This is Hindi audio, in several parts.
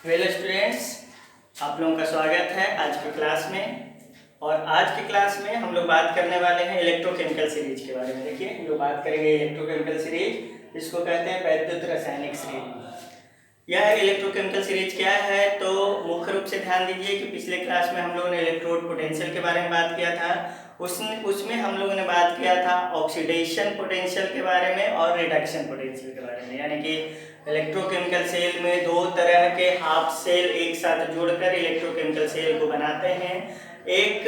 वेल स्टूडेंट्स, आप लोगों का स्वागत है आज की क्लास में। और आज की क्लास में हम लोग बात करने वाले हैं इलेक्ट्रोकेमिकल सीरीज के बारे में। देखिए, हम लोग बात करेंगे इलेक्ट्रोकेमिकल सीरीज, जिसको कहते हैं वैद्युत रासायनिक सीरीज। यह इलेक्ट्रोकेमिकल सीरीज क्या है, तो मुख्य रूप से ध्यान दीजिए कि पिछले क्लास में हम लोगों ने इलेक्ट्रोड पोटेंशियल के बारे में बात किया था। उसमें हम लोगों ने बात किया था ऑक्सीडेशन पोटेंशियल के बारे में और रिडक्शन पोटेंशियल के बारे में। यानी कि इलेक्ट्रोकेमिकल सेल में दो तरह के हाफ सेल एक साथ जुड़कर इलेक्ट्रोकेमिकल सेल को बनाते हैं। एक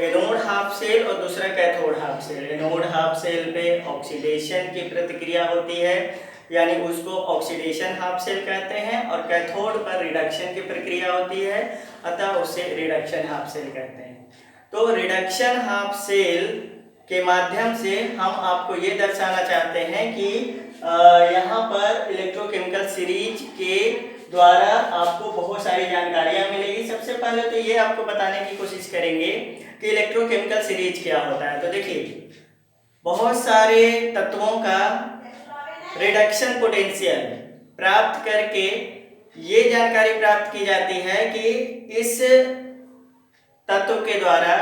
एनोड हाफ सेल और दूसरा cathode half cell. Anode half cell पे ऑक्सीडेशन की प्रतिक्रिया होती है, यानी उसको ऑक्सीडेशन हाफ सेल कहते हैं, और कैथोड पर रिडक्शन की प्रक्रिया होती है, अतः उसे रिडक्शन हाफ सेल कहते हैं। तो रिडक्शन हाफ सेल के माध्यम से हम आपको ये दर्शाना चाहते हैं कि यहाँ पर इलेक्ट्रोकेमिकल सीरीज के द्वारा आपको बहुत सारी जानकारियाँ मिलेगी। सबसे पहले तो ये आपको बताने की कोशिश करेंगे कि इलेक्ट्रोकेमिकल सीरीज क्या होता है। तो देखिए, बहुत सारे तत्वों का रिडक्शन पोटेंशियल प्राप्त करके ये जानकारी प्राप्त की जाती है कि इस तत्व के द्वारा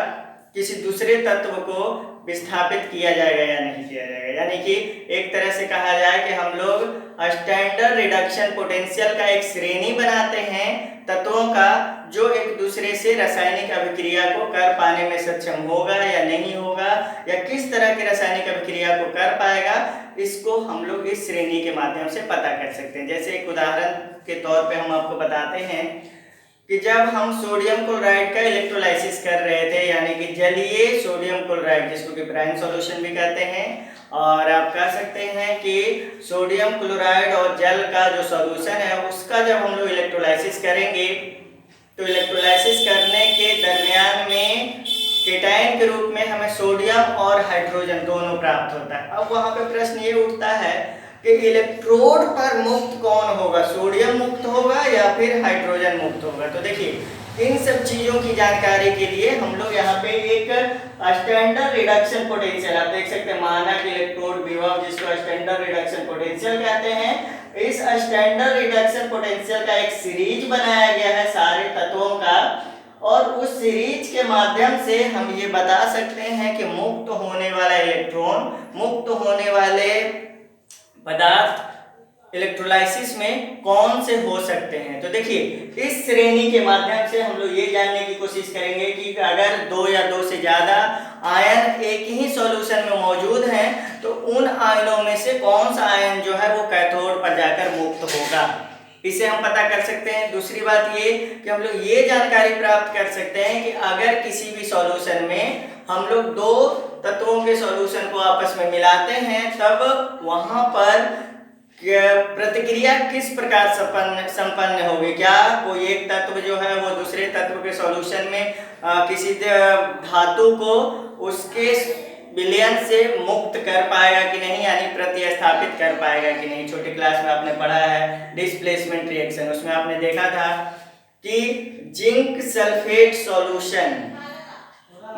किसी दूसरे तत्व को विस्थापित किया जाएगा या नहीं किया जाएगा। यानी कि एक तरह से कहा जाए कि हम लोग स्टैंडर्ड रिडक्शन पोटेंशियल का एक श्रेणी बनाते हैं तत्वों का, जो एक दूसरे से रासायनिक अभिक्रिया को कर पाने में सक्षम होगा या नहीं होगा, या किस तरह की रासायनिक अभिक्रिया को कर पाएगा, इसको हम लोग इस श्रेणी के माध्यम से पता कर सकते हैं। जैसे एक उदाहरण के तौर पे हम आपको बताते हैं कि जब हम सोडियम क्लोराइड का इलेक्ट्रोलाइसिस कर रहे थे, यानी कि जलीय सोडियम क्लोराइड, जिसको कि ब्राइन सॉल्यूशन भी कहते हैं, और आप कह सकते हैं कि सोडियम क्लोराइड और जल का जो सॉल्यूशन है उसका जब हम लोग इलेक्ट्रोलाइसिस करेंगे तो इलेक्ट्रोलाइसिस करने के दरमियान में केटायन के रूप में हमें सोडियम और हाइड्रोजन दोनों प्राप्त होता है। अब वहाँ पे प्रश्न ये उठता है कि इलेक्ट्रोड पर मुक्त कौन होगा, सोडियम मुक्त होगा या फिर हाइड्रोजन मुक्त होगा। तो देखिए, इन सब चीजों की जानकारी के लिए हम लोग यहाँ पे एक स्टैंडर्ड रिडक्शन पोटेंशियल, आप देख सकते हैं मानक इलेक्ट्रोड विभव, जिसको स्टैंडर्ड रिडक्शन पोटेंशियल कहते हैं, इस स्टैंडर्ड रिडक्शन पोटेंशियल का एक सीरीज बनाया गया है सारे तत्वों का, और उस सीरीज के माध्यम से हम ये बता सकते हैं कि मुक्त होने वाला इलेक्ट्रॉन, मुक्त होने वाले पदार्थ इलेक्ट्रोलाइसिस में कौन से हो सकते हैं। तो देखिए, इस श्रेणी के माध्यम से हम लोग ये जानने की कोशिश करेंगे कि अगर दो या दो से ज्यादा आयन एक ही सॉल्यूशन में मौजूद हैं तो उन आयनों में से कौन सा आयन जो है वो कैथोड पर जाकर मुक्त होगा, इसे हम पता कर सकते हैं। दूसरी बात ये कि हम लोग ये जानकारी प्राप्त कर सकते हैं कि अगर किसी भी सॉल्यूशन में हम लोग दो तत्वों के सॉल्यूशन को आपस में मिलाते हैं तब वहां पर प्रतिक्रिया किस प्रकार संपन्न होगी। क्या कोई एक तत्व जो है वो दूसरे तत्व के सॉल्यूशन में किसी धातु को उसके विलयन से मुक्त कर पाएगा कि नहीं, यानी प्रतिस्थापित कर पाएगा कि नहीं। छोटी क्लास में आपने पढ़ा है डिस्प्लेसमेंट रिएक्शन, उसमें आपने देखा था कि जिंक सल्फेट सॉल्यूशन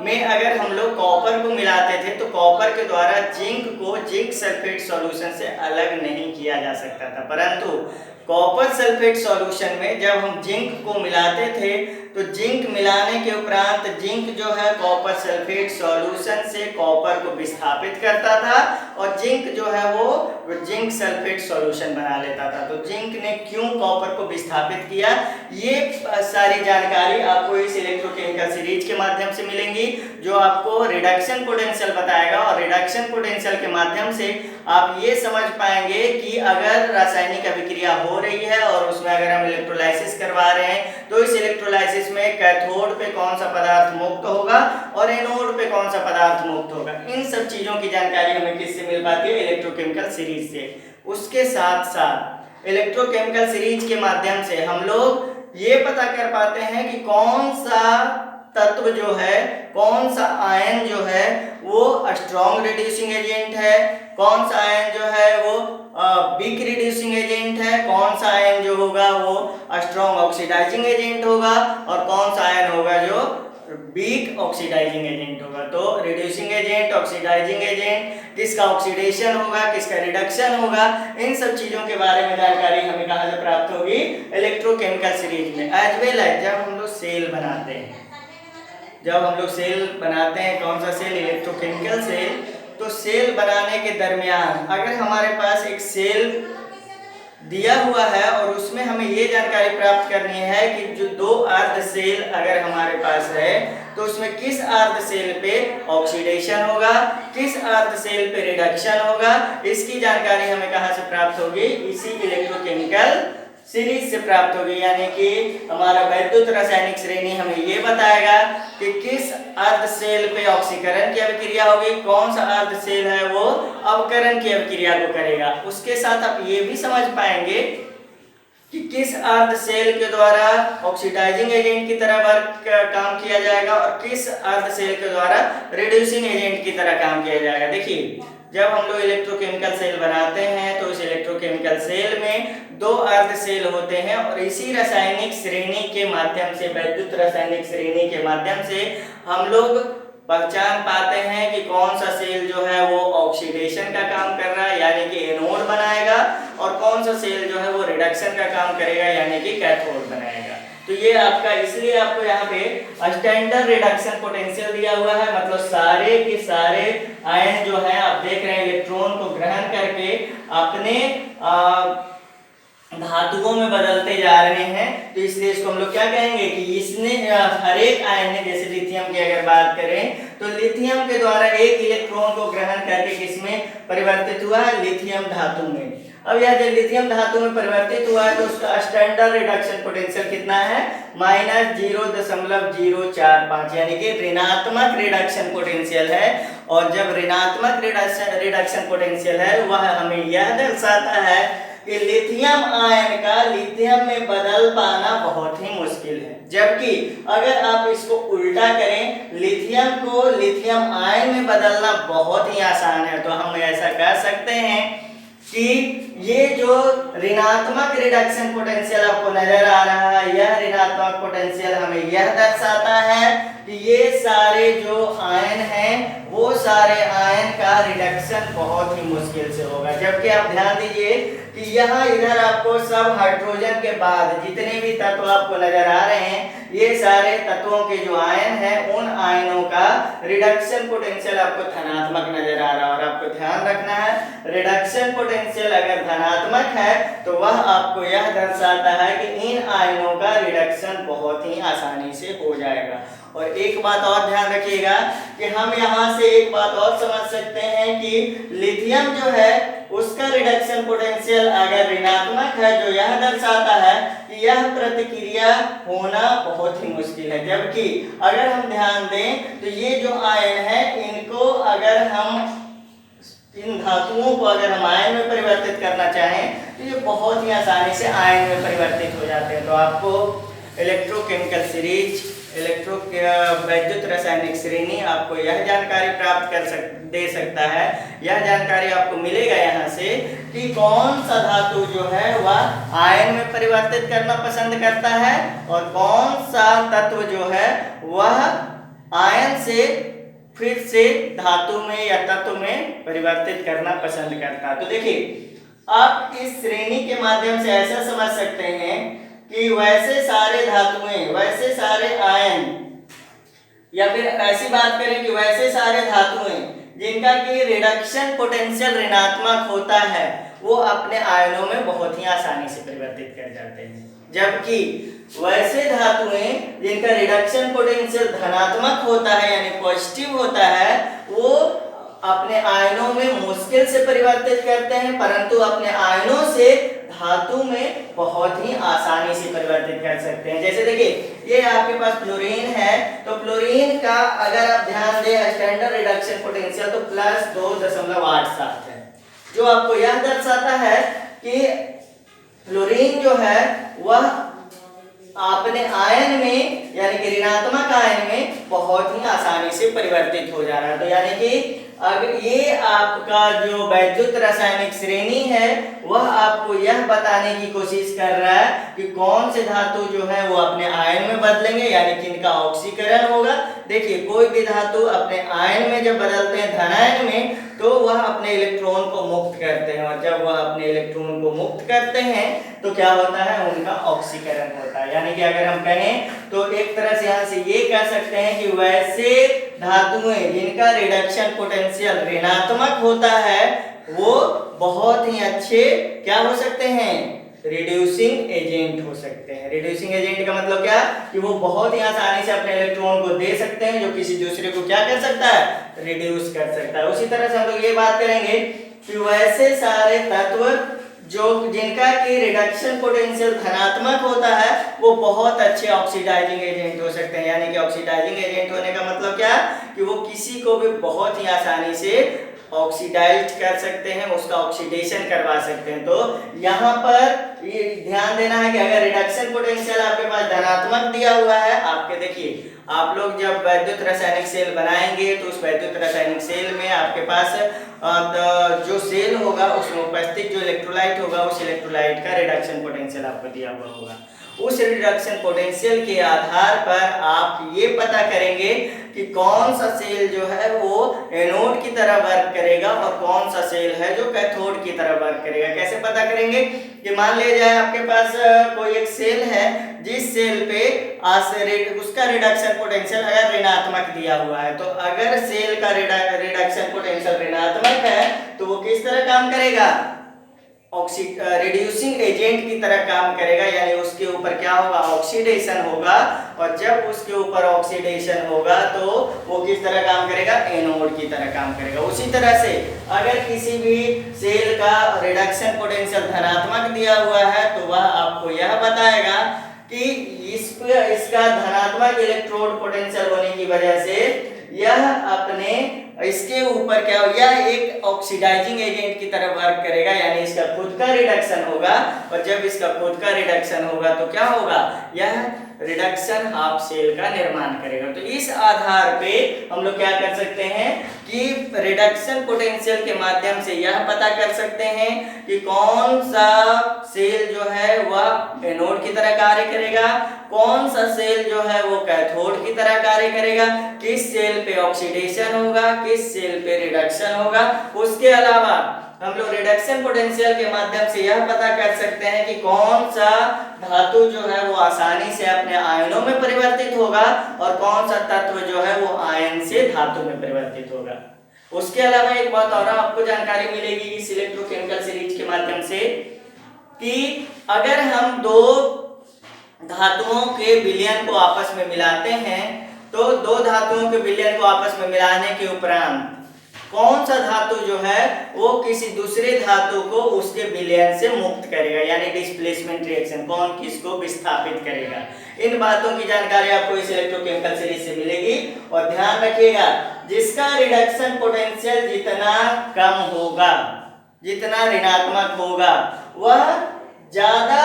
में अगर हम लोग कॉपर को मिलाते थे तो कॉपर के द्वारा जिंक को जिंक सल्फेट सॉल्यूशन से अलग नहीं किया जा सकता था, परंतु कॉपर सल्फेट सॉल्यूशन में जब हम जिंक को मिलाते थे तो जिंक मिलाने के उपरांत जिंक जो है कॉपर सल्फेट सॉल्यूशन से कॉपर को विस्थापित करता था और जिंक जो है वो जिंक सल्फेट सॉल्यूशन बना लेता था। तो जिंक ने क्यों कॉपर को विस्थापित किया, ये सारी जानकारी आपको इस इलेक्ट्रोकेमिकल सीरीज के माध्यम से मिलेंगी, जो आपको रिडक्शन पोटेंशियल बताएगा। और रिडक्शन पोटेंशियल के माध्यम से आप ये समझ पाएंगे कि अगर रासायनिक अभिक्रिया हो रही है और उसमें अगर हम इलेक्ट्रोलाइसिस करवा रहे हैं तो इस इलेक्ट्रोलाइसिस में कैथोड पे कौन सा पदार्थ मुक्त होगा और एनोड पे कौन सा पदार्थ मुक्त होगा। इन सब चीजों की जानकारी हमें किससे मिल पाती है, इलेक्ट्रोकेमिकल सीरीज से। उसके साथ साथ इलेक्ट्रोकेमिकल सीरीज के माध्यम से हम लोग ये पता कर पाते हैं कि कौन सा तत्व जो है, कौन सा आयन जो है वो स्ट्रॉन्ग रिड्यूसिंग एजेंट है, कौन सा आयन जो है वो वीक रिड्यूसिंग एजेंट है, कौन सा आयन जो होगा वो स्ट्रॉन्ग ऑक्सीडाइजिंग एजेंट होगा, और कौन सा आयन होगा जो वीक ऑक्सीडाइजिंग एजेंट होगा। तो रिड्यूसिंग एजेंट, ऑक्सीडाइजिंग एजेंट, किसका ऑक्सीडेशन होगा, किसका रिडक्शन होगा, इन सब चीजों के बारे में जानकारी हमें कहाँ से प्राप्त होगी, इलेक्ट्रोकेमिकल सीरीज में। एज वेल एज जब हम लोग सेल बनाते हैं, कौन सा सेल, इलेक्ट्रोकेमिकल सेल। तो सेल बनाने के दरमियान अगर हमारे पास एक सेल दिया हुआ है और उसमें हमें ये जानकारी प्राप्त करनी है कि जो दो अर्ध सेल अगर हमारे पास है तो उसमें किस अर्ध सेल पे ऑक्सीडेशन होगा, किस अर्ध सेल पे रिडक्शन होगा, इसकी जानकारी हमें कहाँ से प्राप्त होगी, इसी इलेक्ट्रोकेमिकल सीरीज से प्राप्त होगी। यानी कि हमारा वैद्युत रासायनिक श्रेणी हमें ये बताएगा कि किस अर्ध सेल पे ऑक्सीकरण की अभिक्रिया होगी, कौन सा अर्ध सेल है वो अवकरण की अभिक्रिया को करेगा। उसके साथ आप ये भी समझ पाएंगे कि किस अर्ध सेल के द्वारा ऑक्सीडाइजिंग एजेंट की तरह वर्क काम किया जाएगा और किस अर्ध सेल के द्वारा रिड्यूसिंग एजेंट की तरह काम किया जाएगा। देखिए, जब हम लोग इलेक्ट्रोकेमिकल सेल बनाते हैं तो इस इलेक्ट्रोकेमिकल सेल में दो अर्ध सेल होते हैं और इसी रासायनिक श्रेणी के माध्यम से, वैद्युत रासायनिक श्रेणी के माध्यम से हम लोग पहचान पाते हैं कि कौन सा सेल जो है वो ऑक्सीडेशन का काम कर रहा है यानी कि एनोड बनाएगा और कौन सा सेल जो है वो रिडक्शन का काम करेगा यानी कि कैथोड बनाएगा। तो ये आपका, इसलिए आपको यहाँ पे स्टैंडर्ड रिडक्शन पोटेंशियल दिया हुआ है, मतलब सारे के सारे आयन जो है आप देख रहे हैं इलेक्ट्रॉन को ग्रहण करके अपने धातुओं में बदलते जा रहे हैं। तो इसलिए इसको हम लोग क्या कहेंगे कि इसने हर एक आयन ने, जैसे लिथियम की अगर बात करें तो लिथियम के द्वारा एक इलेक्ट्रॉन को ग्रहण करके किसमें परिवर्तित हुआ है, लिथियम धातु में। अब यह जब लिथियम धातु में परिवर्तित हुआ है तो उसका स्टैंडर्ड रिडक्शन पोटेंशियल कितना है, -0.045 यानी कि ऋणात्मक रिडक्शन पोटेंशियल है। और जब ऋणात्मक रिडक्शन पोटेंशियल है वह हमें यह दर्शाता है कि लिथियम आयन का लिथियम में बदल पाना बहुत ही मुश्किल है। जबकि अगर आप इसको उल्टा करें, लिथियम को लिथियम आयन में बदलना बहुत ही आसान है। तो हम ऐसा कह सकते हैं कि ये जो ऋणात्मक रिडक्शन पोटेंशियल आपको नजर आ रहा है, यह ऋणात्मक पोटेंशियल हमें यह दर्शाता है कि ये सारे जो आयन हैं वो सारे आयन का रिडक्शन बहुत ही मुश्किल से होगा। जबकि आप ध्यान दीजिए कि यहाँ इधर आपको सब हाइड्रोजन के बाद जितने भी तत्व आपको नजर आ रहे हैं, ये सारे तत्वों के जो आयन हैं उन आयनों का रिडक्शन पोटेंशियल आपको धनात्मक नजर आ रहा है। और आपको ध्यान रखना है, रिडक्शन पोटेंशियल अगर धनात्मक है तो वह आपको यह दर्शाता है कि इन आयनों का रिडक्शन बहुत ही आसानी से हो जाएगा। और एक बात और ध्यान रखिएगा कि हम यहाँ से एक बात और समझ सकते हैं कि लिथियम जो है उसका रिडक्शन पोटेंशियल अगर ऋणात्मक है, जो यह दर्शाता है कि यह प्रतिक्रिया होना बहुत ही मुश्किल है। जबकि अगर हम ध्यान दें तो ये जो आयन है इनको अगर हम, इन धातुओं को अगर हम आयन में परिवर्तित करना चाहें तो ये बहुत ही आसानी से आयन में परिवर्तित हो जाते हैं। तो आपको इलेक्ट्रोकेमिकल सीरीज, वैद्युत रासायनिक श्रेणी आपको यह जानकारी प्राप्त दे सकता है। यह जानकारी आपको मिलेगा यहाँ से कि कौन सा धातु जो है वह आयन में परिवर्तित करना पसंद करता है और कौन सा तत्व जो है वह आयन से फिर से धातु में या तत्व में परिवर्तित करना पसंद करता है। तो देखिए, आप इस श्रेणी के माध्यम से ऐसा समझ सकते हैं कि वैसे सारे धातुएं, वैसे सारे आयन, या फिर ऐसी बात करें कि वैसे सारे धातुएं जिनका कि रिडक्शन पोटेंशियल ऋणात्मक होता है वो अपने आयनों में बहुत ही आसानी से परिवर्तित कर जाते हैं। जबकि वैसे धातुएं जिनका रिडक्शन पोटेंशियल धनात्मक होता है यानी पॉजिटिव होता है, वो अपने आयनों में मुश्किल से परिवर्तित करते हैं, परंतु अपने आयनों से धातु में बहुत ही आसानी से परिवर्तित कर सकते हैं। जैसे देखिए, ये आपके पास फ्लोरीन है, तो फ्लोरीन का अगर आप ध्यान दें स्टैंडर्ड रिडक्शन पोटेंशियल तो +2.87 है, जो आपको यह दर्शाता है कि फ्लोरीन जो है वह अपने आयन में यानी कि ऋणात्मक आयन में बहुत ही आसानी से परिवर्तित हो जा रहा है। तो यानी कि अगर ये आपका जो वैद्युत रासायनिक श्रेणी है वह आपको यह बताने की कोशिश कर रहा है कि कौन से धातु जो है वो अपने आयन में बदलेंगे, यानी कि इनका ऑक्सीकरण होगा। देखिए कोई भी धातु अपने आयन में जब बदलते हैं धनायन में तो वह अपने इलेक्ट्रॉन को मुक्त करते हैं, और जब वह अपने इलेक्ट्रॉन को मुक्त करते हैं तो क्या होता है, उनका ऑक्सीकरण होता है। यानी कि अगर हम कहें तो एक तरह से यहाँ से ये कह सकते हैं कि वैसे धातुएं जिनका रिडक्शन पोटेंशियल ऋणात्मक होता है वो बहुत ही अच्छे क्या हो सकते हैं, रिड्यूसिंग एजेंट हो सकते हैं। रिड्यूसिंग एजेंट का मतलब क्या कि वो बहुत ही आसानी से अपने इलेक्ट्रॉन को दे सकते हैं जो किसी दूसरे को क्या कर सकता है, रिड्यूस कर सकता है। उसी तरह से हम लोग ये बात करेंगे कि वैसे सारे तत्व जो जिनका की रिडक्शन पोटेंशियल धनात्मक होता है वो बहुत अच्छे ऑक्सीडाइजिंग एजेंट हो सकते हैं। यानी कि ऑक्सीडाइजिंग एजेंट होने का मतलब क्या कि वो किसी को भी बहुत ही आसानी से ऑक्सीडाइज कर सकते हैं, उसका ऑक्सीडेशन करवा सकते हैं। तो यहाँ पर ये ध्यान देना है कि अगर रिडक्शन पोटेंशियल आपके पास धनात्मक दिया हुआ है, आपके देखिए आप लोग जब वैद्युत रासायनिक सेल बनाएंगे तो उस वैद्युत रासायनिक सेल में आपके पास जो सेल होगा उसमें उपस्थित जो इलेक्ट्रोलाइट होगा उस इलेक्ट्रोलाइट का रिडक्शन पोटेंशियल आपको दिया हुआ होगा। उस रिडक्शन पोटेंशियल के आधार पर आप ये पता करेंगे कि कौन सा सेल जो है वो एनोड की तरह वर्क करेगा और कौन सा सेल है जो कैथोड की तरह वर्क करेगा। कैसे पता करेंगे कि मान लिया जाए आपके पास कोई एक सेल है जिस सेल पे उसका रिडक्शन पोटेंशियल अगर ऋणात्मक दिया हुआ है, तो अगर सेल का रिडक्शन पोटेंशियल ऋणात्मक है तो वो किस तरह काम करेगा, रिड्यूसिंग एजेंट की तरह काम करेगा। यानी उसके ऊपर क्या होगा, ऑक्सीडेशन होगा, और जब उसके ऊपर ऑक्सीडेशन होगा तो वो किस तरह काम करेगा, एनोड की तरह काम करेगा। उसी तरह से अगर किसी भी सेल का रिडक्शन पोटेंशियल धनात्मक दिया हुआ है तो वह आपको यह बताएगा कि इसका धनात्मक इलेक्ट्रोड पोटेंशियल होने की वजह से यह अपने इसके ऊपर क्या हो, यह एक ऑक्सीडाइजिंग एजेंट की तरह वर्क करेगा। यानी इसका खुद का रिडक्शन होगा, और जब इसका खुद का रिडक्शन होगा तो क्या होगा, यह रिडक्शन हाफ सेल का निर्माण करेगा। तो इस आधार पे हम लोग क्या कर सकते हैं कि रिडक्शन पोटेंशियल के माध्यम से यह पता कर सकते हैं कि कौन सा सेल जो है वह एनोड की तरह कार्य करेगा, कौन सा सेल जो है वो कैथोड की तरह कार्य करेगा, किस सेल पे ऑक्सीडेशन होगा, किस सेल पे रिडक्शन होगा। उसके अलावा हम लोग रिडक्शन पोटेंशियल के माध्यम से यह पता कर सकते हैं कि कौन सा धातु जो है वो आसानी से अपने आयनों में परिवर्तित होगा और कौन सा तत्व जो है वो आयन से धातु में परिवर्तित होगा। उसके अलावा एक बात और आपको जानकारी मिलेगी इस इलेक्ट्रोकेमिकल सीरीज के माध्यम से कि अगर हम दो धातुओं के विलयन को आपस में मिलाते हैं तो दो धातुओं के विलयन को आपस में मिलाने के उपरांत कौन सा धातु जो है वो किसी दूसरे धातु को उसके विलयन से मुक्त करेगा, यानी डिस्प्लेसमेंट रिएक्शन, कौन किसको विस्थापित करेगा। इन बातों की जानकारी आपको इस इलेक्ट्रोकेमिकल सीरीज से मिलेगी। और ध्यान रखिएगा जिसका रिडक्शन पोटेंशियल जितना कम होगा, जितना ऋणात्मक होगा, वह ज्यादा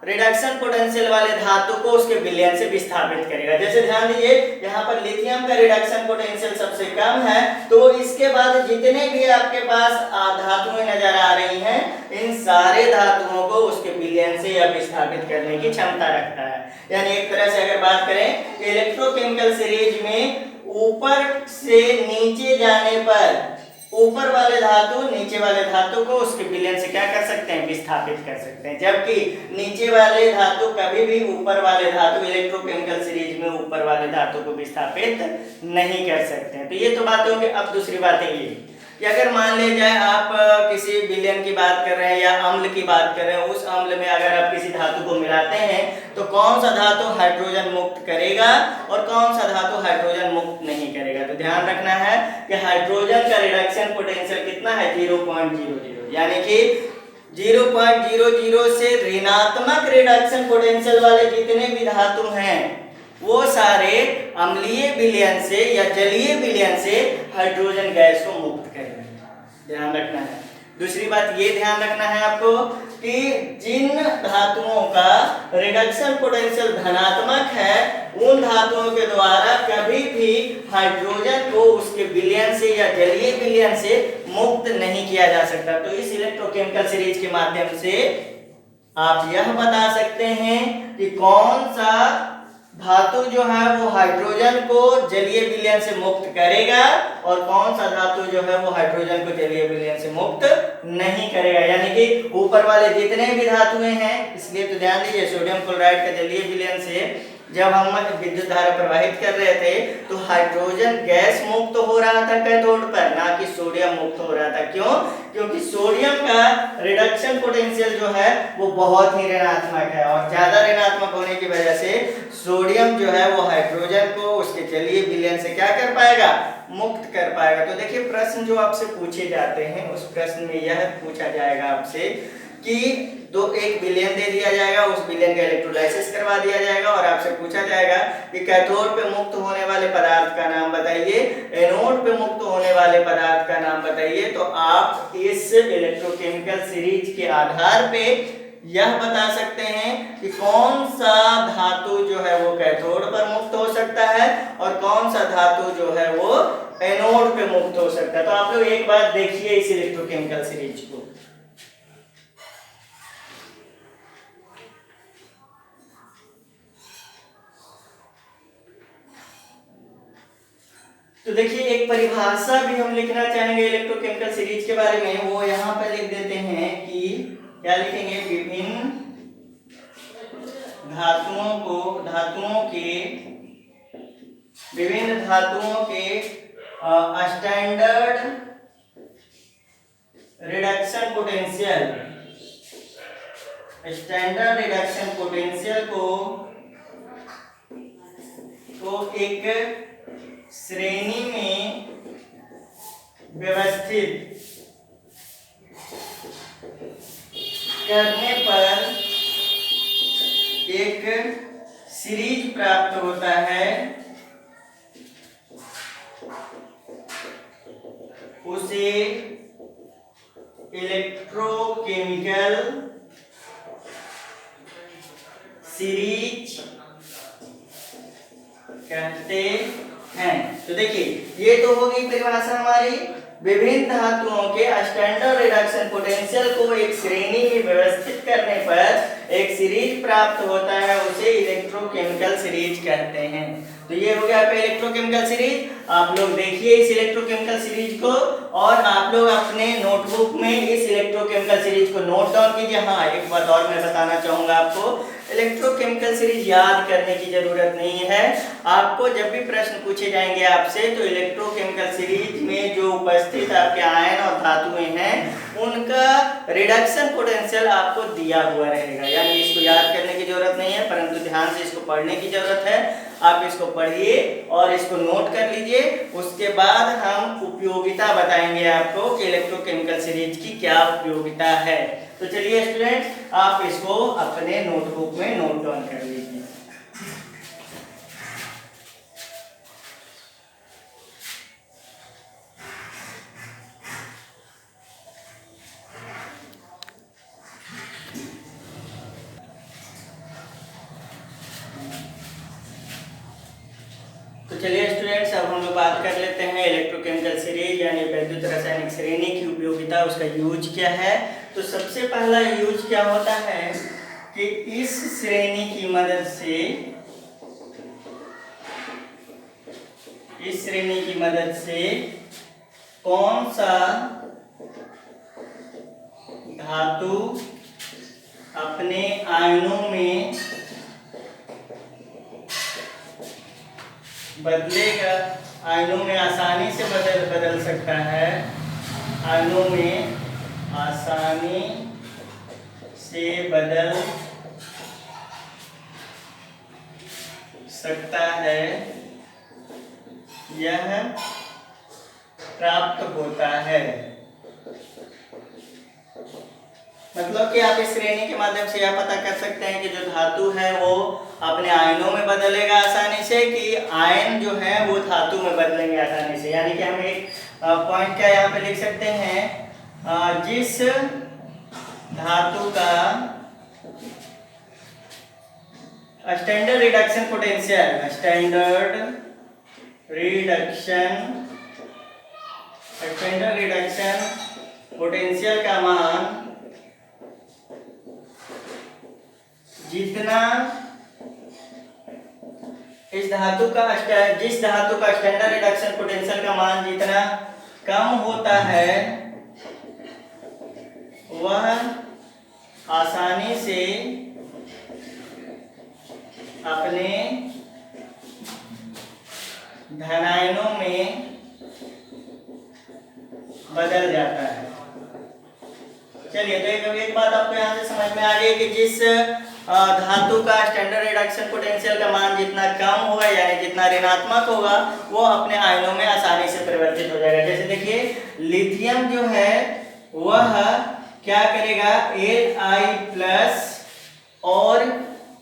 रिडक्शन पोटेंशियल वाले धातु को उसके विलयन से विस्थापित करेगा। जैसे ध्यान दीजिए यहाँ पर लिथियम का रिडक्शन पोटेंशियल सबसे कम है, तो इसके बाद जितने भी आपके पास धातुएं नजर आ रही हैं इन सारे धातुओं को उसके विलयन से या विस्थापित करने की क्षमता रखता है। यानी एक तरह से अगर बात करें इलेक्ट्रोकेमिकल सीरीज में ऊपर से नीचे जाने पर ऊपर वाले धातु नीचे वाले धातु को उसके विलयन से क्या कर सकते हैं, विस्थापित कर सकते हैं, जबकि नीचे वाले धातु कभी भी ऊपर वाले धातु इलेक्ट्रोकेमिकल सीरीज में ऊपर वाले धातु को विस्थापित नहीं कर सकते हैं। तो ये तो बातें होंगी। अब दूसरी बात है ये कि अगर मान लिया जाए आप किसी विलयन की बात कर रहे हैं या अम्ल की बात कर रहे हैं, उस अम्ल में अगर आप किसी धातु को मिलाते हैं तो कौन सा धातु हाइड्रोजन मुक्त करेगा और कौन सा धातु हाइड्रोजन मुक्त नहीं करेगा। तो ध्यान रखना है कि हाइड्रोजन का रिडक्शन पोटेंशियल कितना है, 0.00, यानी कि 0.00 से ऋणात्मक रिडक्शन पोटेंशियल वाले जितने भी धातु हैं वो सारे अम्लीय विलयन से या जलीय विलयन से हाइड्रोजन गैस को मुक्त करेंगे। ध्यान रखना है। दूसरी बात ये ध्यान रखना है आपको कि जिन धातुओं का रिडक्शन पोटेंशियल धनात्मक है उन धातुओं के द्वारा कभी भी हाइड्रोजन को उसके विलयन से या जलीय विलयन से मुक्त नहीं किया जा सकता। तो इस इलेक्ट्रोकेमिकल सीरीज के माध्यम से आप यह बता सकते हैं कि कौन सा धातु जो है वो हाइड्रोजन को जलीय विलयन से मुक्त करेगा और कौन सा धातु जो है वो हाइड्रोजन को जलीय विलयन से मुक्त नहीं करेगा। यानी कि ऊपर वाले जितने भी धातुएं हैं, इसलिए तो ध्यान दीजिए, सोडियम क्लोराइड का जलीय विलयन से जब हम विद्युत धारा प्रवाहित कर रहे थे तो हाइड्रोजन गैस मुक्त हो रहा था कैथोड पर, ना कि सोडियम मुक्त हो रहा था। क्यों? क्योंकि सोडियम का रिडक्शन पोटेंशियल जो है वो बहुत ही ऋणात्मक है और ज्यादा ऋणात्मक होने की वजह से सोडियम जो है वो हाइड्रोजन को उसके जलीय विलयन से क्या कर पाएगा? मुक्त कर पाएगा। तो देखिए प्रश्न जो आपसे पूछे जाते हैं उस प्रश्न में यह पूछा जाएगा आपसे कि एक विलयन दे दिया जाएगा, उस विलयन का इलेक्ट्रोलाइसिस करवा दिया जाएगा और आपसे पूछा जाएगा कि कैथोड पे मुक्त होने वाले पदार्थ का नाम बताइए, एनोड पे मुक्त होने वाले पदार्थ का नाम बताइए। तो आप इस इलेक्ट्रोकेमिकल सीरीज के आधार पे यह बता सकते हैं कि कौन सा धातु जो है वो कैथोड पर मुक्त हो सकता है और कौन सा धातु जो है वो एनोड पे मुक्त हो सकता है। तो आप लोग एक बार देखिए इस इलेक्ट्रोकेमिकल सीरीज को। तो देखिए एक परिभाषा भी हम लिखना चाहेंगे इलेक्ट्रोकेमिकल सीरीज के बारे में, वो यहाँ पर लिख देते हैं कि क्या लिखेंगे? विभिन्न धातुओं के स्टैंडर्ड रिडक्शन पोटेंशियल को एक श्रेणी में व्यवस्थित करने पर एक सीरीज प्राप्त होता है, उसे इलेक्ट्रोकेमिकल सीरीज कहते हैं। तो देखिए ये तो होगी परिभाषा हमारी, विभिन्न धातुओं के स्टैंडर्ड रिडक्शन पोटेंशियल को एक श्रेणी में व्यवस्थित करने पर एक सीरीज प्राप्त होता है, उसे इलेक्ट्रोकेमिकल सीरीज कहते हैं। तो ये हो गया आपका इलेक्ट्रोकेमिकल सीरीज। आप लोग देखिए इस इलेक्ट्रोकेमिकल सीरीज को और आप लोग अपने नोटबुक में इस इलेक्ट्रोकेमिकल सीरीज को नोट डाउन कीजिए। हाँ, एक बात और मैं बताना चाहूंगा आपको, इलेक्ट्रोकेमिकल सीरीज याद करने की जरूरत नहीं है। आपको जब भी प्रश्न पूछे जाएंगे आपसे तो इलेक्ट्रोकेमिकल सीरीज में जो उपस्थित आपके आयन और धातुएं हैं उनका रिडक्शन पोटेंशियल आपको दिया हुआ रहेगा। यानी इसको याद करने की जरूरत नहीं है, परंतु ध्यान से इसको पढ़ने की जरूरत है। आप इसको पढ़िए और इसको नोट कर लीजिए। उसके बाद हम उपयोगिता बताएंगे आपको कि इलेक्ट्रोकेमिकल सीरीज की क्या उपयोगिता है। तो चलिए स्टूडेंट्स, आप इसको अपने नोटबुक में नोट डाउन कर लीजिए। तो चलिए स्टूडेंट्स, अब हम लोग बात कर लेते हैं इलेक्ट्रोकेमिकल सीरीज यानी वैद्युत रासायनिक श्रेणी की उपयोगिता, उसका यूज क्या है। तो सबसे पहला यूज क्या होता है कि इस श्रेणी की मदद से कौन सा धातु अपने आयनों में बदलेगा, आयनों में आसानी से बदल सकता है, आयनों में आसानी से बदल सकता है, यह प्राप्त होता है। मतलब कि आप इस श्रेणी के माध्यम से यह पता कर सकते हैं कि जो धातु है वो अपने आयनों में बदलेगा आसानी से, कि आयन जो है वो धातु में बदलेंगे आसानी से। यानी कि हम एक पॉइंट क्या यहाँ पे लिख सकते हैं, जिस धातु का standard reduction potential, standard reduction potential का मान जितना जिस धातु का स्टैंडर्ड रिडक्शन पोटेंशियल का मान जितना कम होता है वह आसानी से अपने धनायनों में बदल जाता है। चलिए, तो एक बात आपको यहाँ से समझ में आ गई कि जिस धातु का स्टैंडर्ड रिडक्शन पोटेंशियल का मान जितना कम होगा यानी जितना ऋणात्मक होगा वो अपने आयनों में आसानी से परिवर्तित हो जाएगा। जैसे देखिए, लिथियम जो है वह क्या करेगा, Li+ और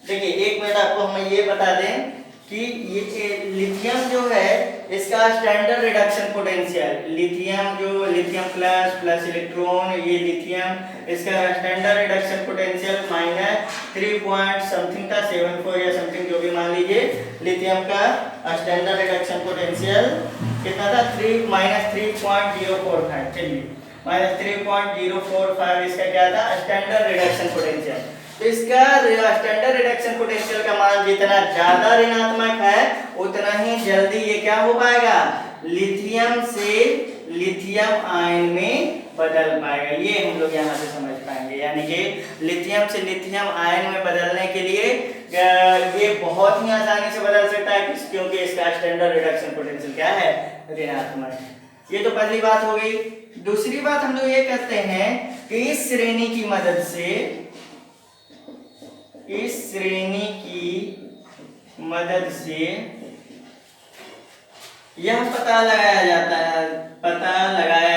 देखिए, एक मिनट आपको हम ये बता दें कि ये लिथियम जो है इसका standard reduction potential, lithium plus electron, ये लिथियम, इसका standard reduction potential -3 point something था, 74 या समथिंग जो भी मान लीजिए। लिथियम का स्टैंडर्ड रिडक्शन पोटेंशियल कितना था, -3.045। चलिए, -3.045 इसका क्या था, स्टैंडर्ड रिडक्शन पोटेंशियल। तो इसका स्टैंडर्ड रिडक्शन पोटेंशियल का मान जितना ज्यादा ऋणात्मक है उतना ही जल्दी ये क्या हो पाएगा, लिथियम से लिथियम आयन में बदल पाएगा। ये हम लोग यहाँ से समझ पाएंगे, यानी कि लिथियम से लिथियम आयन में बदलने के लिए ये बहुत ही आसानी से बदल सकता है, क्योंकि इसका स्टैंडर्ड रिडक्शन पोटेंशियल क्या है, ऋणात्मक। ये तो पहली बात हो गई। दूसरी बात हम लोग ये कहते हैं कि इस श्रेणी की मदद से यह पता लगाया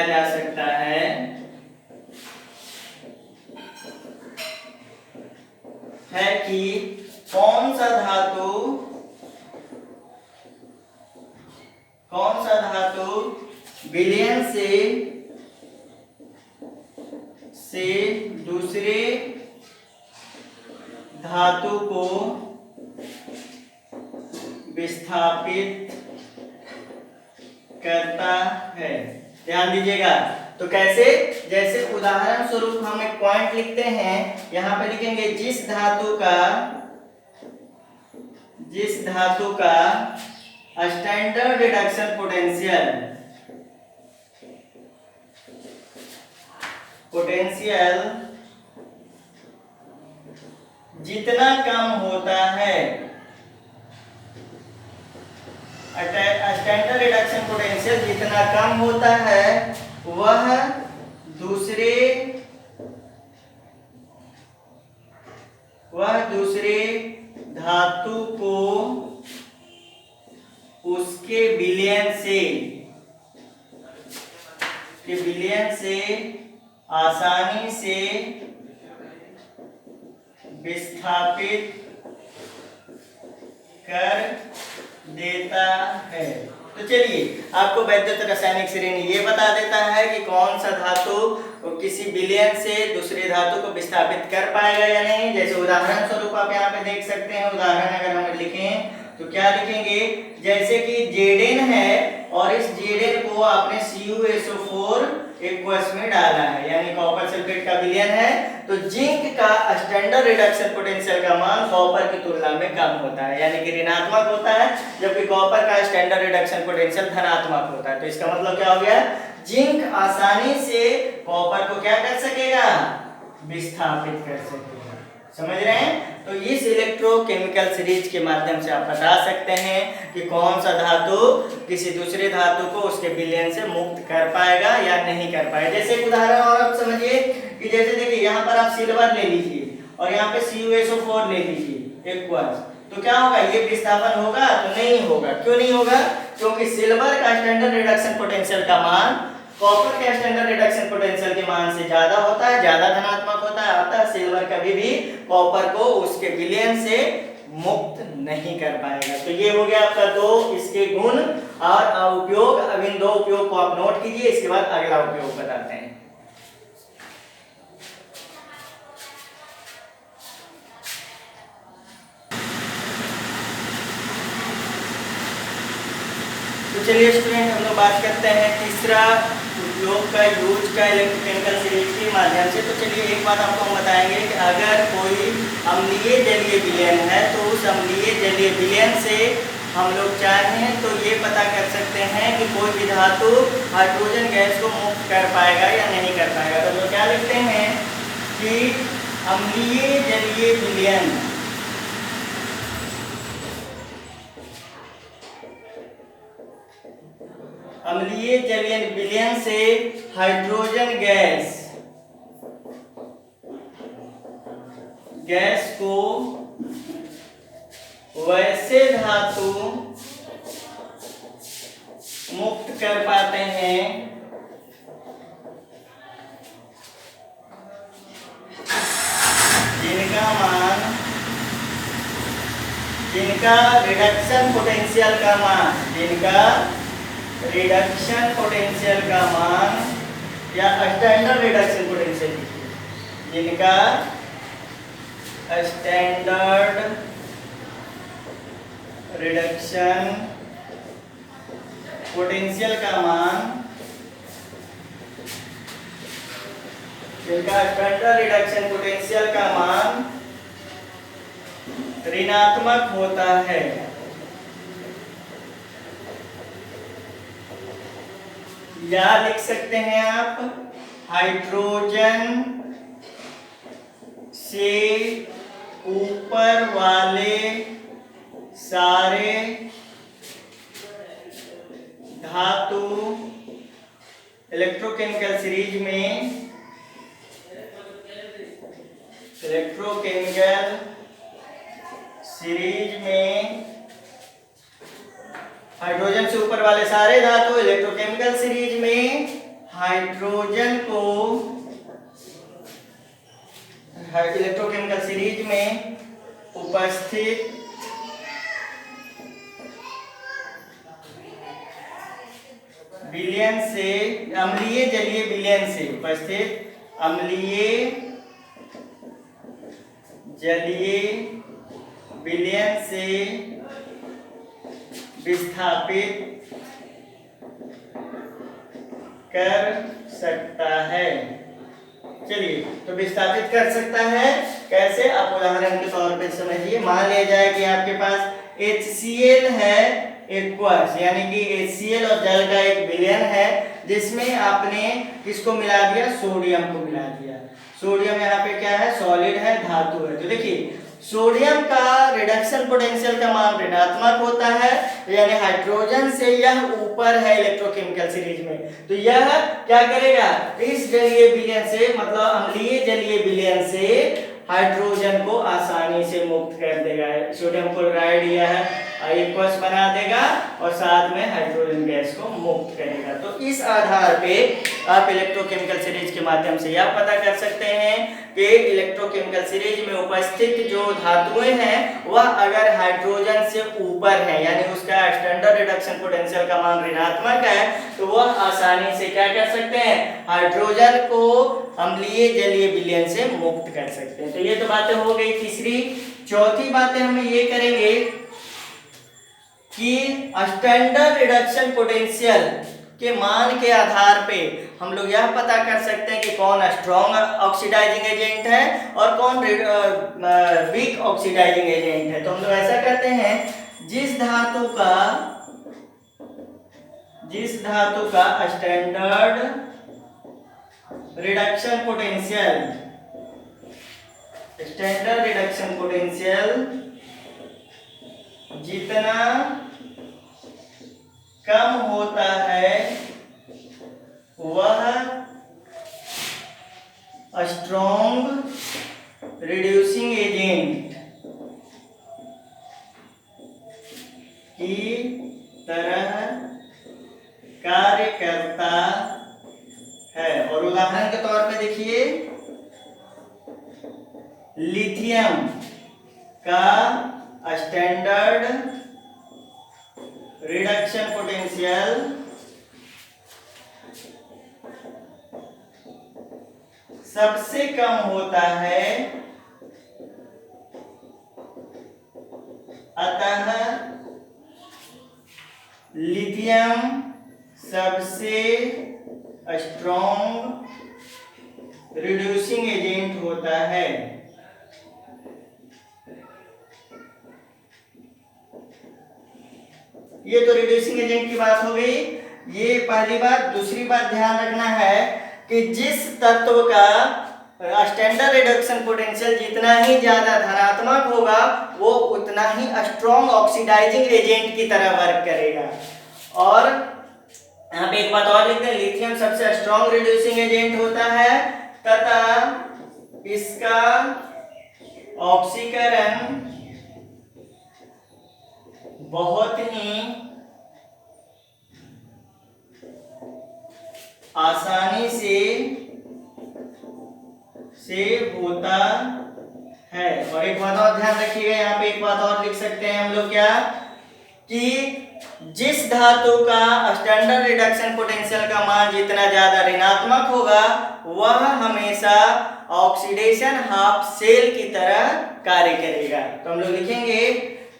जा सकता है कि कौन सा धातु विलयन से दूसरे धातु को विस्थापित करता है। ध्यान दीजिएगा, तो कैसे, जैसे उदाहरण स्वरूप हम एक पॉइंट लिखते हैं, यहां पे लिखेंगे जिस धातु का स्टैंडर्ड रिडक्शन पोटेंशियल जितना कम होता है, स्टैंडर्ड रिडक्शन पोटेंशियल जितना कम होता है वह दूसरे धातु को उसके विलयन से आसानी से विस्थापित कर देता है। तो चलिए, आपको वैद्युत रासायनिक श्रेणी ये बता देता है कि कौन सा धातु किसी विलयन से दूसरे धातु को विस्थापित कर पाएगा या नहीं। जैसे उदाहरण स्वरूप आप यहाँ पे देख सकते हैं, उदाहरण अगर हम लिखें तो क्या लिखेंगे, जैसे कि Zn है और इस Zn को आपने CuSO4 एक्वस में डाला है, यानी कॉपर सल्फेट का विलयन है, तो जिंक का स्टैंडर्ड रिडक्शन पोटेंशियल का मान कॉपर की तुलना में कम होता है, यानी कि ऋणात्मक होता है, जबकि कॉपर का स्टैंडर्ड रिडक्शन पोटेंशियल धनात्मक होता है। तो इसका मतलब क्या हो गया, जिंक आसानी से कॉपर को क्या कर सकेगा, विस्थापित कर सकेगा। समझ रहे हैं? तो इस इलेक्ट्रोकेमिकल सीरीज के माध्यम से आप बता सकते हैं कि कौन सा धातु किसी दूसरे धातु को उसके विलयन से मुक्त कर पाएगा या नहीं कर पाएगा। जैसे उदाहरण और आप समझिए कि जैसे देखिए यहाँ पर आप सिल्वर ले लीजिए और यहाँ पे CuSO4 ले लीजिए एक्वस, तो क्या होगा, ये विस्थापन होगा? तो नहीं होगा। क्यों नहीं होगा? क्योंकि सिल्वर का स्टैंडर्ड रिडक्शन पोटेंशियल का मान कॉपर के स्टैंडर्ड रिडक्शन पोटेंशियल के मान से ज्यादा होता है, ज्यादा धनात्मक होता है, अतः सिल्वर कभी भी कॉपर को उसके विलयन से मुक्त नहीं कर पाएगा। तो ये हो गया आपका दो इसके गुण और उपयोग। अब इन दो उपयोग को आप नोट कीजिए, इसके बाद अगला उपयोग बताते हैं। तो चलिए स्टूडेंट, हम लोग बात करते हैं तीसरा उपयोग का, यूज का इलेक्ट्रोकेमिकल सीरीज के माध्यम से। तो चलिए एक बात आपको हम बताएंगे कि अगर कोई अम्लीय जलीय विलयन है तो उस अम्लीय जलीय विलयन से हम लोग चाहें तो ये पता कर सकते हैं कि कोई भी धातु हाइड्रोजन गैस को मुक्त कर पाएगा या नहीं कर पाएगा। तो हम लोग क्या लिखते हैं कि अम्लीय जलीय विलयन, अम्लीय जलीय विलयन से हाइड्रोजन गैस को वैसे धातु मुक्त कर पाते हैं जिनका रिडक्शन पोटेंशियल का मान, या स्टैंडर्ड रिडक्शन पोटेंशियल, जिनका स्टैंडर्ड रिडक्शन पोटेंशियल का मान, ऋणात्मक होता है। या लिख सकते हैं आप, हाइड्रोजन से ऊपर वाले सारे धातु इलेक्ट्रोकेमिकल सीरीज में हाइड्रोजन से ऊपर वाले सारे धातु इलेक्ट्रोकेमिकल सीरीज में हाइड्रोजन को इलेक्ट्रोकेमिकल सीरीज में उपस्थित विलयन से, अम्लीय जलीय विलयन से उपस्थित अम्लीय जलीय विलयन से विस्थापित कर सकता है। चलिए, तो विस्थापित कर सकता है कैसे, आप उदाहरण के तौर पे समझिए। मान लिया जाए कि आपके पास HCl है एक्वस, यानी कि HCl और जल का एक विलयन है जिसमें आपने किसको मिला दिया, सोडियम को मिला दिया। सोडियम यहाँ पे क्या है, सॉलिड है, धातु है। तो देखिए, सोडियम का रिडक्शन पोटेंशियल का मान ऋणात्मक होता है, यानी हाइड्रोजन से यह ऊपर है इलेक्ट्रोकेमिकल सीरीज में। तो यह क्या करेगा, इस जलीय विलयन से, मतलब अम्लीय जलीय विलयन से हाइड्रोजन को आसानी से मुक्त कर देगा। सोडियम क्लोराइड यह एक्वस बना देगा और साथ में हाइड्रोजन गैस को मुक्त करेगा। तो इस आधार पे आप इलेक्ट्रोकेमिकल सीरीज के माध्यम से यह पता कर सकते हैं कि इलेक्ट्रोकेमिकल सीरीज में उपस्थित जो धातुएं हैं वह अगर हाइड्रोजन से ऊपर है, यानी उसका स्टैंडर्ड रिडक्शन पोटेंशियल का मान ऋणात्मक है, तो वह आसानी से क्या कर सकते हैं, हाइड्रोजन को अम्लीय जलीय विलयन से मुक्त कर सकते हैं। तो ये तो बातें हो गई तीसरी। चौथी बातें हम ये करेंगे कि स्टैंडर्ड रिडक्शन पोटेंशियल के मान के आधार पे हम लोग यह पता कर सकते हैं कि कौन स्ट्रॉन्ग ऑक्सीडाइजिंग एजेंट है और कौन वीक ऑक्सीडाइजिंग एजेंट है। तो हम लोग ऐसा करते हैं, जिस धातु का स्टैंडर्ड रिडक्शन पोटेंशियल जितना कम होता है वह स्ट्रॉन्ग रिड्यूसिंग एजेंट की तरह कार्य करता है। और उदाहरण के तौर पे देखिए, लिथियम का स्टैंडर्ड रिडक्शन पोटेंशियल सबसे कम होता है, अतः लिथियम सबसे स्ट्रॉन्ग रिड्यूसिंग एजेंट होता है। ये तो रिड्यूसिंग एजेंट की बात हो गई, ये पहली बात। दूसरी बात ध्यान रखना है कि जिस तत्व का स्टैंडर्ड रिडक्शन पोटेंशियल जितना ही ज्यादा धनात्मक होगा वो उतना ही स्ट्रॉन्ग ऑक्सीडाइजिंग एजेंट की तरह वर्क करेगा। और यहाँ पे एक बात और लिखते हैं, लिथियम सबसे स्ट्रॉन्ग रिड्यूसिंग एजेंट होता है तथा इसका ऑक्सीकरण बहुत ही आसानी से होता है। और एक बात और ध्यान रखिएगा, यहाँ पे एक बात और लिख सकते हैं हम लोग, क्या कि जिस धातु का स्टैंडर्ड रिडक्शन पोटेंशियल का मान जितना ज्यादा ऋणात्मक होगा वह हमेशा ऑक्सीडेशन हाफ सेल की तरह कार्य करेगा। तो हम लोग लिखेंगे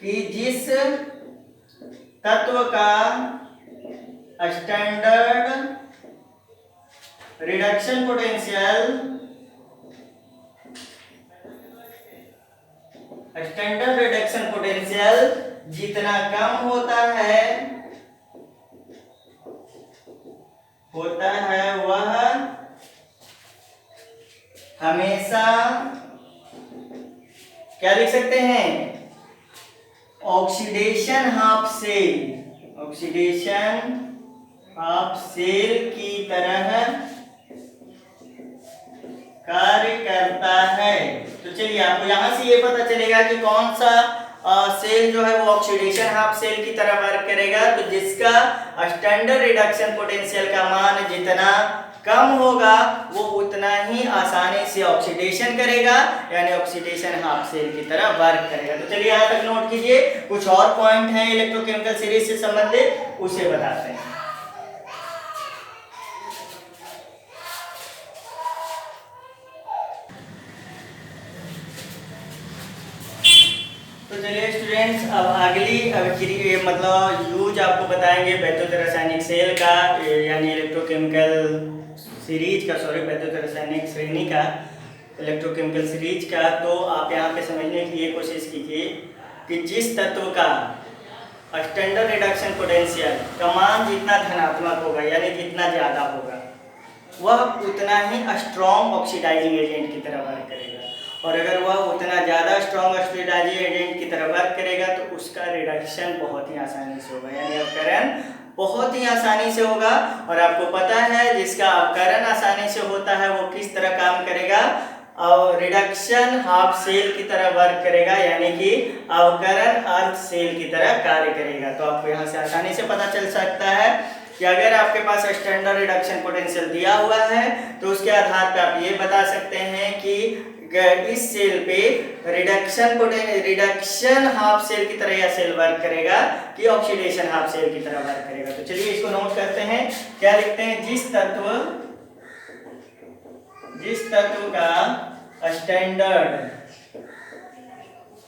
कि जिस तत्व का स्टैंडर्ड रिडक्शन पोटेंशियल जितना कम होता है वह हमेशा क्या लिख सकते हैं, ऑक्सीडेशन हाफ सेल की तरह कार्य करता है। तो चलिए आपको यहां से ये पता चलेगा कि कौन सा सेल जो है वो ऑक्सीडेशन हाफ सेल की तरह वर्क करेगा। तो जिसका स्टैंडर्ड रिडक्शन पोटेंशियल का मान जितना कम होगा वो उतना ही आसानी से ऑक्सीडेशन करेगा, यानी ऑक्सीडेशन हाफ सेल की तरह वर्क करेगा। तो चलिए यहाँ तक नोट कीजिए। कुछ और पॉइंट हैं इलेक्ट्रोकेमिकल सीरीज से संबंधित, उसे बताते हैं। तो चलिए स्टूडेंट्स, अब अगली मतलब यूज आपको बताएंगे वैद्युत रासायनिक सेल का, यानी इलेक्ट्रोकेमिकल सीरीज का, वैद्युत रासायनिक श्रेणी का, इलेक्ट्रोकेमिकल सीरीज का। तो आप यहाँ पे समझने की ये कोशिश कीजिए कि जिस तत्व का स्टैंडर्ड रिडक्शन पोटेंशियल का मान जितना धनात्मक होगा यानी जितना ज़्यादा होगा वह उतना ही स्ट्रॉन्ग ऑक्सीडाइजिंग एजेंट की तरह वर्क करेगा। और अगर वह उतना ज़्यादा स्ट्रॉन्ग ऑक्सीडाइजिंग एजेंट की तरह वर्क करेगा तो उसका रिडक्शन बहुत ही आसानी से होगा, यानी अपकरण बहुत ही आसानी से होगा। और आपको पता है जिसका अपकरण आसानी से होता है वो किस तरह काम करेगा, और रिडक्शन हाफ सेल की तरह वर्क करेगा, यानी कि अवकरण अर्ध सेल की तरह कार्य करेगा। तो आपको यहाँ से आसानी से पता चल सकता है कि अगर आपके पास स्टैंडर्ड रिडक्शन पोटेंशियल दिया हुआ है तो उसके आधार पर आप ये बता सकते हैं कि इस सेल पे रिडक्शन हाफ सेल की तरह यह सेल वर्क करेगा कि ऑक्सीडेशन हाफ सेल की तरह वर्क करेगा। तो चलिए इसको नोट करते हैं। क्या लिखते हैं, जिस तत्व का स्टैंडर्ड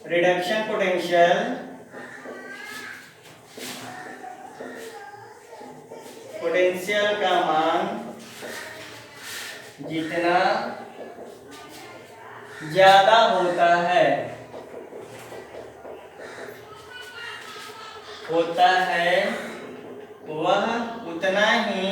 रिडक्शन पोटेंशियल का मान जितना ज्यादा होता है वह उतना ही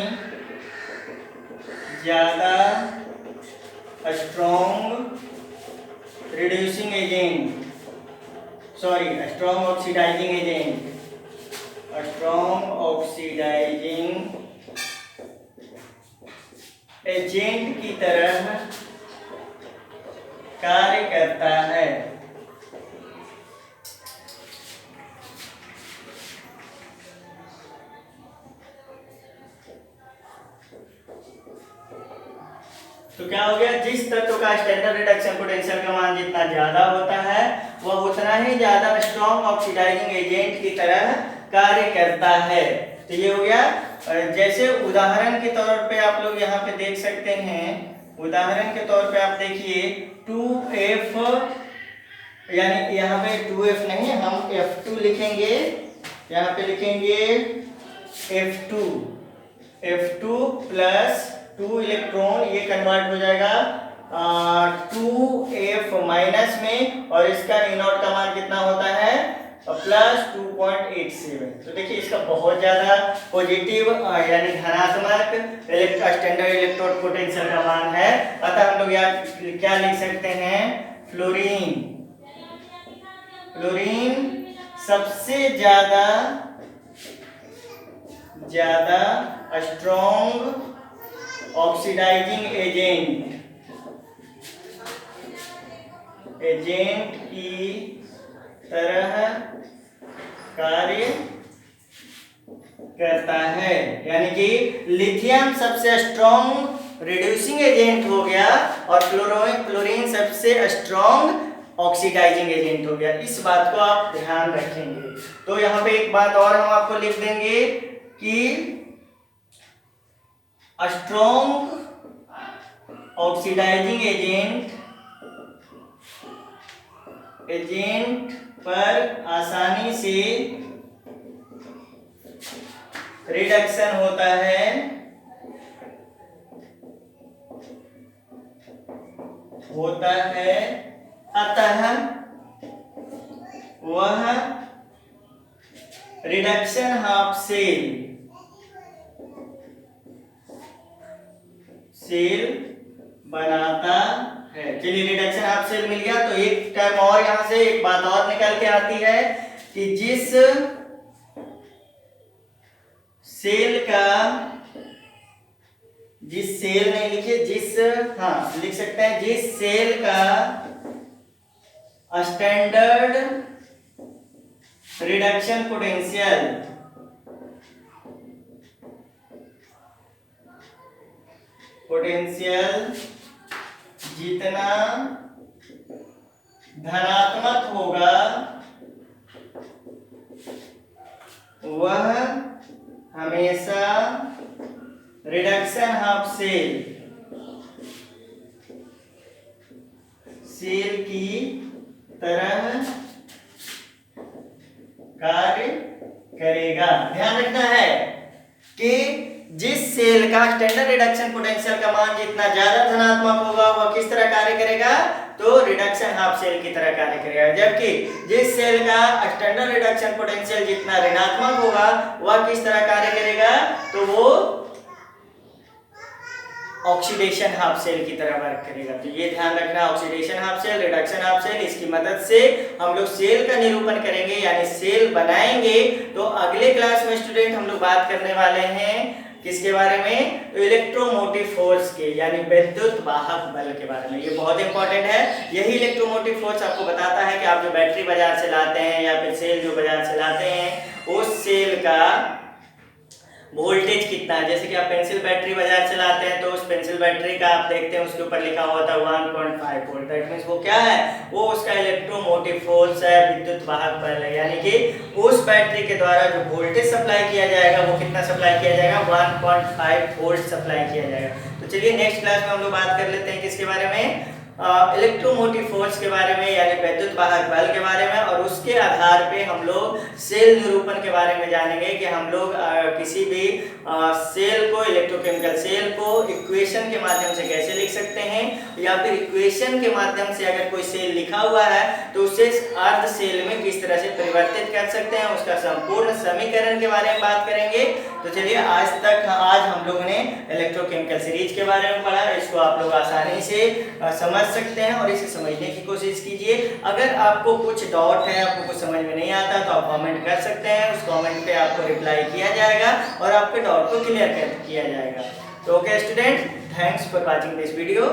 ज्यादा स्ट्रॉन्ग ऑक्सीडाइजिंग एजेंट की तरह कार्य करता है। तो क्या हो गया, जिस तत्व का स्टैंडर्ड रिडक्शन पोटेंशियल का मान जितना ज्यादा होता है वह उतना ही ज्यादा स्ट्रॉन्ग ऑक्सीडाइजिंग एजेंट की तरह कार्य करता है। तो ये हो गया। जैसे उदाहरण के तौर पे आप लोग यहाँ पे देख सकते हैं, उदाहरण के तौर पे आप देखिए 2F, यानी यहाँ पे 2F नहीं हम F2 लिखेंगे, यहाँ पे लिखेंगे F2 प्लस 2 इलेक्ट्रॉन, ये कन्वर्ट हो जाएगा 2F माइनस में, और इसका E0 का मान कितना होता है प्लस 2.87। तो देखिए इसका बहुत ज्यादा पॉजिटिव यानी धनात्मक स्टैंडर्ड इलेक्ट्रोड पोटेंशियल का मान है। अतः हम लोग यहाँ क्या लिख सकते हैं, फ्लोरीन सबसे ज्यादा स्ट्रॉन्ग ऑक्सीडाइजिंग एजेंट की तरह कार्य करता है। यानी कि लिथियम सबसे स्ट्रॉन्ग रिड्यूसिंग एजेंट हो गया और फ्लोरीन सबसे स्ट्रॉन्ग ऑक्सीडाइजिंग एजेंट हो गया। इस बात को आप ध्यान रखेंगे। तो यहाँ पे एक बात और हम आपको लिख देंगे कि स्ट्रॉन्ग ऑक्सीडाइजिंग एजेंट पर आसानी से रिडक्शन होता है, अतः वह रिडक्शन हाफ सेल बनाता है। चलिए रिडक्शन हाफ सेल मिल गया। तो एक टर्म और यहां से एक बात और निकल के आती है कि जिस सेल नहीं लिखे, लिख सकते हैं जिस सेल का स्टैंडर्ड रिडक्शन पोटेंशियल जितना धनात्मक होगा वह हमेशा रिडक्शन हाफ सेल की तरह कार्य करेगा। ध्यान रखना है कि जिस सेल का स्टैंडर्ड रिडक्शन पोटेंशियल का मान जितना ज्यादा धनात्मक होगा वह किस तरह कार्य करेगा, तो रिडक्शन हाफ सेल की तरह कार्य करेगा। जबकि जिस सेल का स्टैंडर्ड रिडक्शन पोटेंशियल जितना ऋणात्मक होगा वह किस तरह कार्य करेगा, तो वो ऑक्सीडेशन हाफ सेल की तरह वर्क करेगा। तो ये ध्यान रखना, oxidation half cell, reduction half cell, इसकी मदद से हम लोग सेल का निरूपण करेंगे यानी सेल बनाएंगे। तो अगले क्लास में स्टूडेंट हम लोग बात करने वाले हैं किसके बारे में, इलेक्ट्रोमोटिव फोर्स के यानी विद्युत वाहक बल के बारे में। ये बहुत इंपॉर्टेंट है। यही इलेक्ट्रोमोटिव फोर्स आपको बताता है कि आप जो बैटरी बाजार से लाते हैं या फिर सेल जो बाजार से लाते हैं उस सेल का वोल्टेज कितना है। जैसे कि आप पेंसिल बैटरी बाजार से लाते हैं तो उस पेंसिल बैटरी का आप देखते हैं उसके ऊपर लिखा हुआ था 1.5 वोल्ट। दैट मींस वो क्या है, वो उसका इलेक्ट्रोमोटिव फोर्स है, विद्युत वाहक बल है। यानी कि उस बैटरी के द्वारा जो वोल्टेज सप्लाई किया जाएगा वो कितना सप्लाई किया जाएगा, 1.5 वोल्ट सप्लाई किया जाएगा। तो चलिए नेक्स्ट क्लास में हम लोग बात कर लेते हैं किसके बारे में, इलेक्ट्रोमोटिव फोर्स के बारे में यानी विद्युत वाहक बल के बारे में। और उसके आधार पे हम लोग सेल निरूपण के बारे में जानेंगे कि हम लोग किसी भी सेल को, इलेक्ट्रोकेमिकल सेल को इक्वेशन के माध्यम से कैसे लिख सकते हैं, या फिर इक्वेशन के माध्यम से अगर कोई सेल लिखा हुआ है तो उसे अर्ध सेल में किस तरह से परिवर्तित कर सकते हैं, उसका संपूर्ण समीकरण के बारे में बात करेंगे। तो चलिए आज हम लोगों ने इलेक्ट्रोकेमिकल सीरीज के बारे में पढ़ा। इसको आप लोग आसानी से समझ सकते हैं और इसे समझने की कोशिश कीजिए। अगर आपको कुछ डाउट है, आपको कुछ समझ में नहीं आता तो आप कमेंट कर सकते हैं। उस कमेंट पे आपको रिप्लाई किया जाएगा और आपके डाउट को क्लियर किया जाएगा। तो okay student, thanks for watching this video.